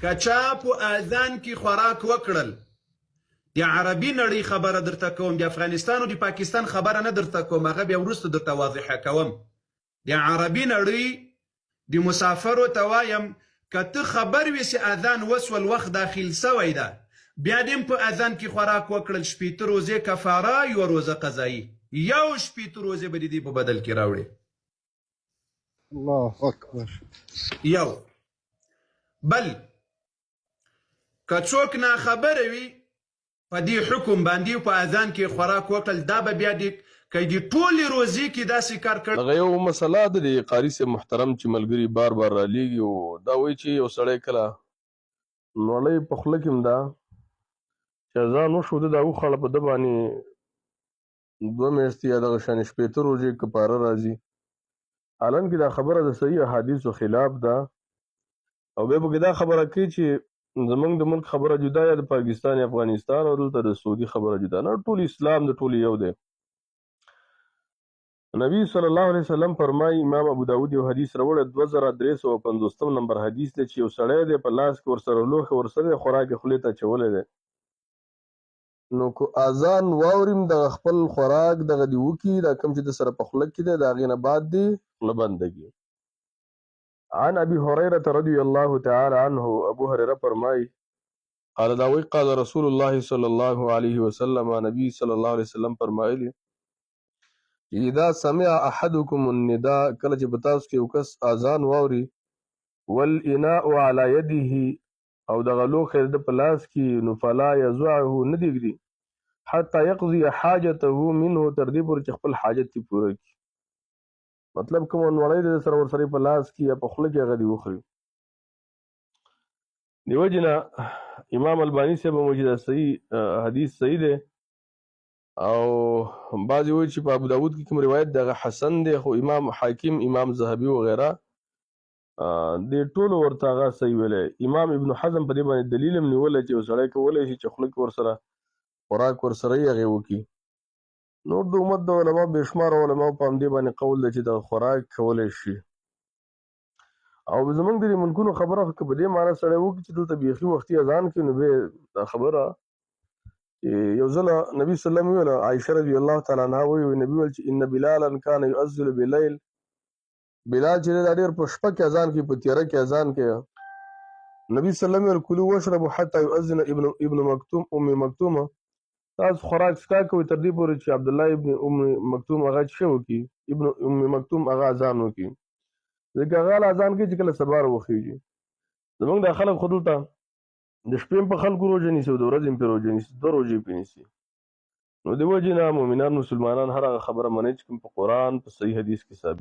که چا په اذان کې خوراک وکړل، د عربي نړۍ خبره درته کوم، د افغانستان او د پاکستان خبره نه درته کوم، هغه بیا وروسته درته واضحه کوم. د عربي نړۍ د مسافرو ته وایم که ته خبر وي چې اذان وسول وخت داخل سوی ده، بیا دې په اذان کې خوراک وکړل، 8 روزې کفاره، 1 روزه قضایي، 8 روزې به دې په بدل کې راوړي. الله اکبر. یو بل که څوک ناخبره وي په دې حکم باندې په اذان کې خوراک وکړل، دا به بیا د که د ټولې روزې کې داسې کار کړ. دغه یو مسله ده د قاري صاحب محترم چې ملګري بار بار رالیږي او دا وایي چې یو سړی کله نړۍ په خوله کې هم ده چې اذان وشو ده دا وخوړه په ده باندې 2 میاشتې یا دغه شانې 8 روزې کفاره راځي. حالان کې دا خبره د صحیح احادیثو خلاف ده او بیا پکې دا خبره کوي چې زمونږ د ملک خبره جدا یا د پاکستان یا افغانستان او دلته د سعودي خبره جدا نه، ټول اسلام د ټول یو دی. نبی صلی الله علیه وسلم فرمایي، امام ابو داود یو حدیث راوړی 2350 نمبر حدیث دی چې یو سړی دی په لاس کې ورسره لوښی ورسره خوراک یې خولې ته اچولی دی، نو که اذان واوریم دغه خپل خوراک دغه دې وکړي، دا کوم چې د سره په خوله کې دی د هغې نه بعد دې خوله بنده کړي. عن ابي هريره رضي الله تعالى عنه، ابو هريره فرمایي قال دا وی قال رسول الله صلی الله علیه وسلم، نبی صلی الله علیه وسلم فرمایلی اذا سمع احدكم النداء، کله چې په تاسو کې یو کس اذان واوري، والاناء على يده، او دغه لوښی د په لاس کې، نو فلا يزعه، نه دې ږدي حتى يقضي حاجته منه، تر دې پورې چې خپل حاجت یې پوره کړي. مطلب کوم نړۍ د سره ورسره په لاس کې یا په خوله کې هغه دې وخوري. دیو جنا امام البانی صاحب موجود صحیح حدیث صحیح دی او بعضی وایي چې په ابو داود کې کوم روایت دغه حسن دی، خو امام حاکم، امام ذهبي وغیره د ټولو ورته هغه صحیح ویلی. امام ابن حزم په دې باندې دلیل هم نیولی چې یو سړی کولی شي چې خوله کې ورسره خوراک ورسره یې هغې وکړي. نور د امت د علما بې شماره علماو په همدې باندې قول دی چې د خوراک کولی شي. او زمونږ د دې ملکونو خبره که په دې معنی سړی وکړي چې دلته بیخي وختي اذان کوي، نو بیا دا خبره یو ځله نبي صلی الله علیه وسلم ویله، عایشه رضی الله تعالی عنها وایي نبي ویل چې ان بلالا کان یؤذن باللیل، بلال چې دا ډېر په شپه کې اذان کوي، په تیاره کې اذان کوي. نبي صلی الله علیه وسلم ویل کلوا واشربوا حتی یؤذن ابن مکتوم ام مکتومه، تاسو خوراک څښاک کوئ تر دې پورې چې عبدالله ابن ام مکتوم هغه څه وکړي، ابن ام مکتوم هغه اذان وکړي، ځکه هغه اذان کوي چې کله سبا راوخېږي. زمونږ دا خلک خو دلته د شپې هم په خلکو روژه نیسي او د ورځې هم پرې روژه نیسي، 2 روژې پرې نیسي. نو د وجې نه مؤمنان مسلمانان هر هغه خبره مني چې کوم په قرآن په صحیح حدیث کې ثابت